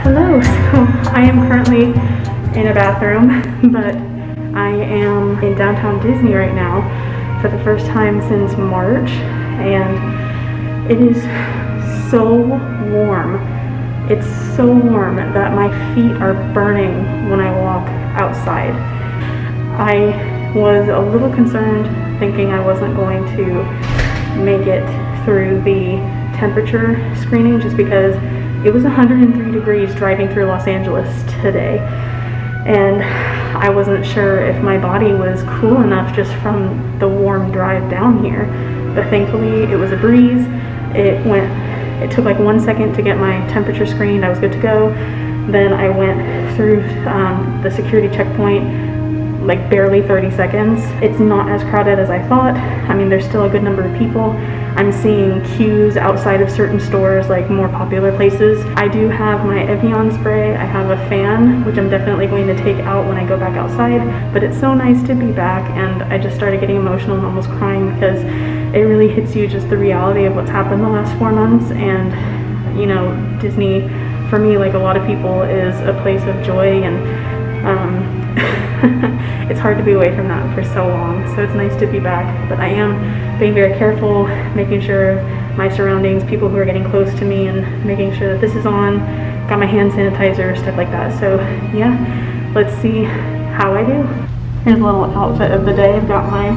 Hello, so I am currently in a bathroom, but I am in downtown Disney right now for the first time since March, and it is so warm. It's so warm that my feet are burning when I walk outside. I was a little concerned, thinking I wasn't going to make it through the temperature screening just because it was 103 degrees driving through Los Angeles today, and I wasn't sure if my body was cool enough just from the warm drive down here. But thankfully it was a breeze. It took like 1 second to get my temperature screened. I was good to go. Then I went through the security checkpoint like barely 30 seconds. It's not as crowded as I thought. I mean, there's still a good number of people. I'm seeing queues outside of certain stores, like more popular places. I do have my Evian spray. I have a fan, which I'm definitely going to take out when I go back outside. But it's so nice to be back, and I just started getting emotional and almost crying because it really hits you just the reality of what's happened the last 4 months. And you know, Disney, for me, like a lot of people, is a place of joy, and it's hard to be away from that for so long, so it's nice to be back. But I am being very careful, making sure my surroundings, people who are getting close to me, and making sure that this is on, got my hand sanitizer, stuff like that. So yeah, let's see how I do. Here's a little outfit of the day. I've got my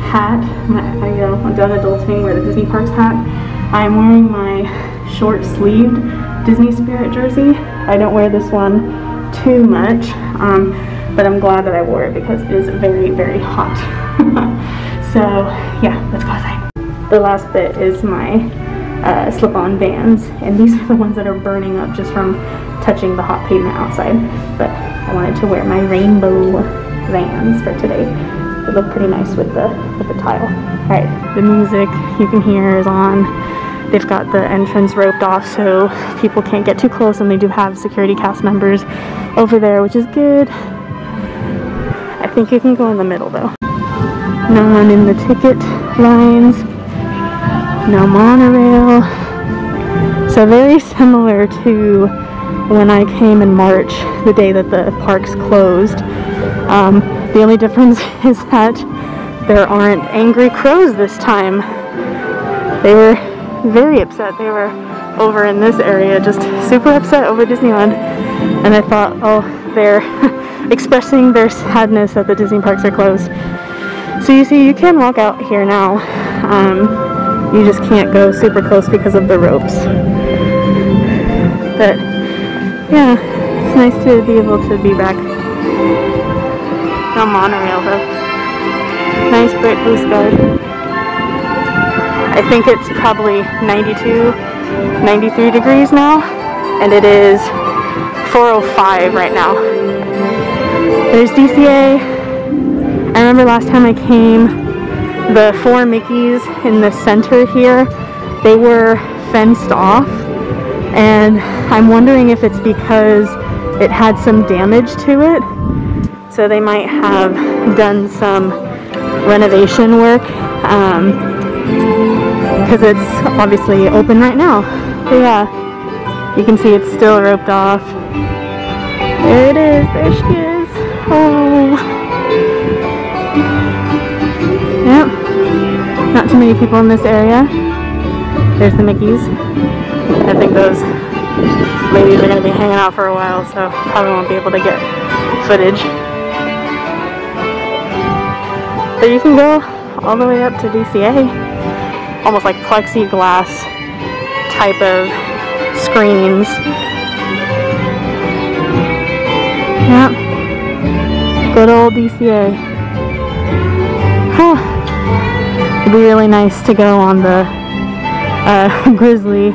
hat, I'm done adulting, wear the Disney Parks hat. I'm wearing my short-sleeved Disney Spirit jersey. I don't wear this one too much, but I'm glad that I wore it because it is very, very hot. So yeah, let's go outside. The last bit is my slip-on Vans, and these are the ones that are burning up just from touching the hot pavement outside. But I wanted to wear my rainbow Vans for today. They look pretty nice with the tile. All right, the music you can hear is on. They've got the entrance roped off so people can't get too close, and they do have security cast members over there, which is good. I think you can go in the middle though. No one in the ticket lines, no monorail. So very similar to when I came in March, the day that the parks closed. The only difference is that there aren't angry crows this time. They were very upset. They were over in this area just super upset over Disneyland, and I thought, oh, they're expressing their sadness that the Disney parks are closed. So you see, you can walk out here now. You just can't go super close because of the ropes. But yeah, it's nice to be able to be back. No monorail though. Nice bright blue sky. I think it's probably 92, 93 degrees now, and it is 4:05 right now. There's DCA. I remember last time I came, the 4 Mickeys in the center here, they were fenced off, and I'm wondering if it's because it had some damage to it. So they might have done some renovation work, because it's obviously open right now. But yeah, you can see it's still roped off. There it is, there she is. Oh. Yep, not too many people in this area. There's the Mickeys. I think those ladies are going to be hanging out for a while, so probably won't be able to get footage. But you can go all the way up to DCA. Almost like plexiglass type of screens. Yep. Good old DCA. Huh. It'd be really nice to go on the Grizzly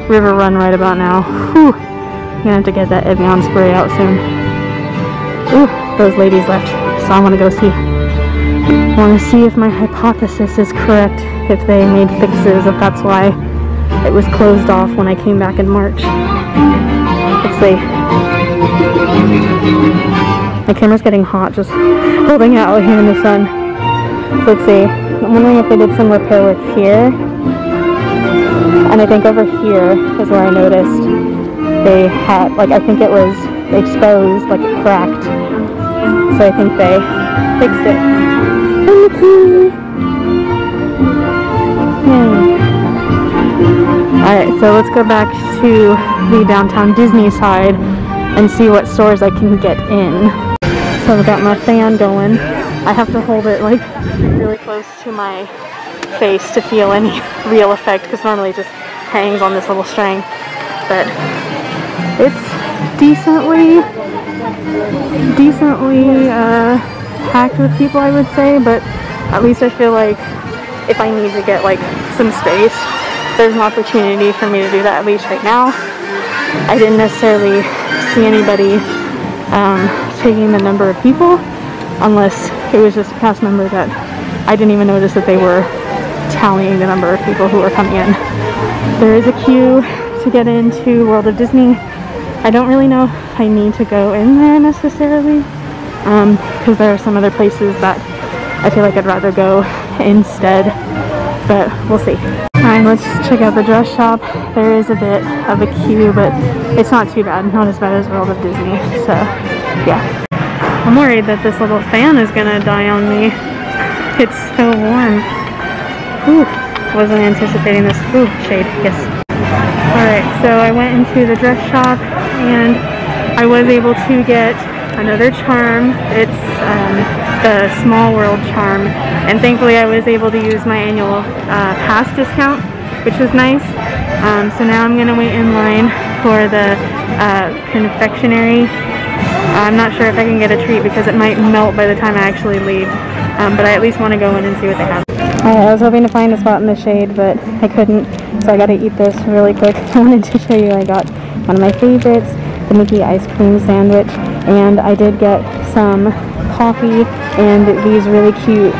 River Run right about now. Whew. I'm gonna have to get that Evian spray out soon. Ooh, those ladies left, so I want to go see. I want to see if my hypothesis is correct, if they made fixes, if that's why it was closed off when I came back in March. Let's see. My camera's getting hot just holding it out here in the sun. So let's see. I'm wondering if they did some repair work here. And I think over here is where I noticed they had, like, I think it was exposed, like it cracked. So I think they fixed it. Hey, Mickey! Alright, so let's go back to the downtown Disney side and see what stores I can get in. So I've got my fan going. I have to hold it like really close to my face to feel any real effect, because normally it just hangs on this little string. But it's decently packed with people, I would say, but at least I feel like if I need to get like some space, there's an opportunity for me to do that, at least right now. I didn't necessarily see anybody taking the number of people, unless it was just a cast member that I didn't even notice that they were tallying the number of people who were coming in. There is a queue to get into World of Disney. I don't really know if I need to go in there necessarily, because there are some other places that I feel like I'd rather go instead, but we'll see. Alright, let's check out the dress shop. There is a bit of a queue, but it's not too bad. Not as bad as World of Disney, so yeah. I'm worried that this little fan is gonna die on me. It's so warm. Ooh, wasn't anticipating this. Ooh, shade, yes. Alright, so I went into the dress shop and I was able to get another charm. It's the Small World charm, and thankfully I was able to use my annual pass discount, which was nice. So now I'm gonna wait in line for the confectionery. I'm not sure if I can get a treat because it might melt by the time I actually leave, but I at least want to go in and see what they have. Alright, I was hoping to find a spot in the shade, but I couldn't, so I gotta eat this really quick. I wanted to show you I got one of my favorites, the Mickey ice cream sandwich, and I did get some coffee and these really cute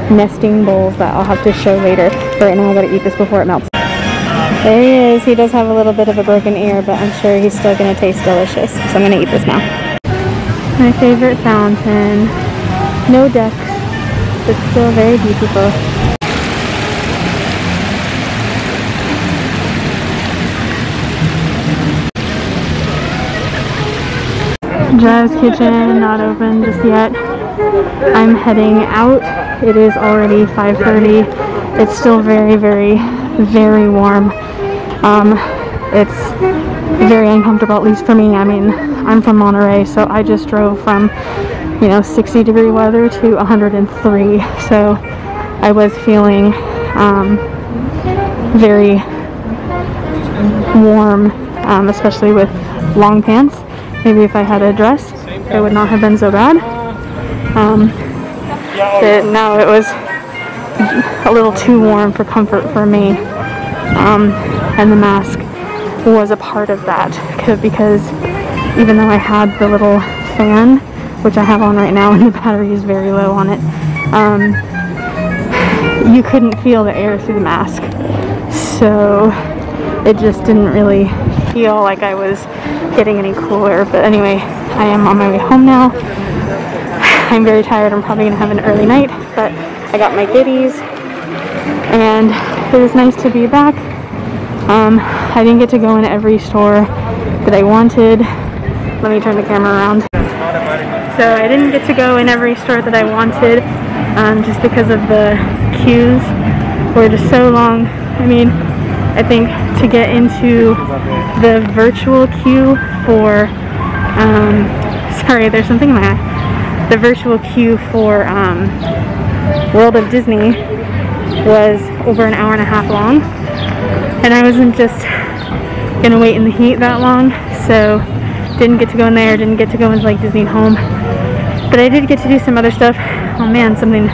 nesting bowls that I'll have to show later. But right now I gotta eat this before it melts. There he is. He does have a little bit of a broken ear, but I'm sure he's still gonna taste delicious. So I'm gonna eat this now. My favorite fountain. No decks, but still very beautiful. Jazz Kitchen, not open just yet. I'm heading out. It is already 5:30. It's still very, very, very warm. It's very uncomfortable, at least for me. I mean, I'm from Monterey, so I just drove from, 60-degree weather to 103. So I was feeling very warm, especially with long pants. Maybe if I had a dress, it would not have been so bad. But now it was a little too warm for comfort for me. And the mask was a part of that, because even though I had the little fan, which I have on right now and the battery is very low on it, you couldn't feel the air through the mask. So it just didn't really feel like I was getting any cooler. But anyway, I am on my way home now. I'm very tired. I'm probably gonna have an early night, but I got my goodies and it was nice to be back. I didn't get to go in every store that I wanted. Let me turn the camera around. So I didn't get to go in every store that I wanted, just because of the queues were just so long. I mean, I think to get into the virtual queue for, sorry, there's something in my eye. The virtual queue for World of Disney was over an hour and a half long, and I wasn't just gonna wait in the heat that long, so didn't get to go in there, didn't get to go into like Disney Home, but I did get to do some other stuff. Oh man, something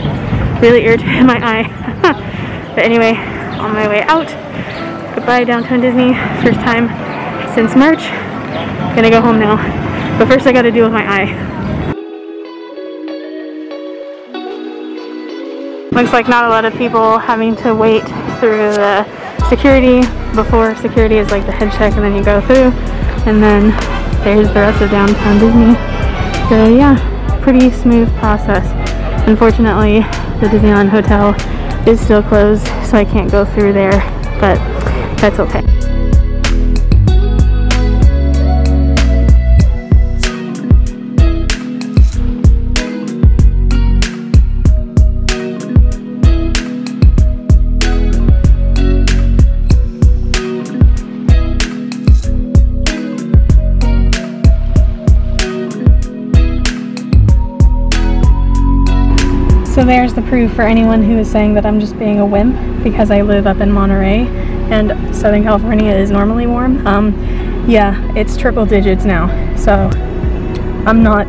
really irritated my eye. But anyway, on my way out, goodbye Downtown Disney, first time since March. Gonna go home now, but first I gotta deal with my eye. Looks like not a lot of people having to wait through the security. Before security is like the head check and then you go through, and then there's the rest of Downtown Disney. So yeah, pretty smooth process. Unfortunately, the Disneyland Hotel is still closed, so I can't go through there, but that's okay. there's the proof for anyone who is saying that I'm just being a wimp because I live up in Monterey and Southern California is normally warm. Yeah, it's triple digits now, so I'm not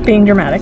being dramatic.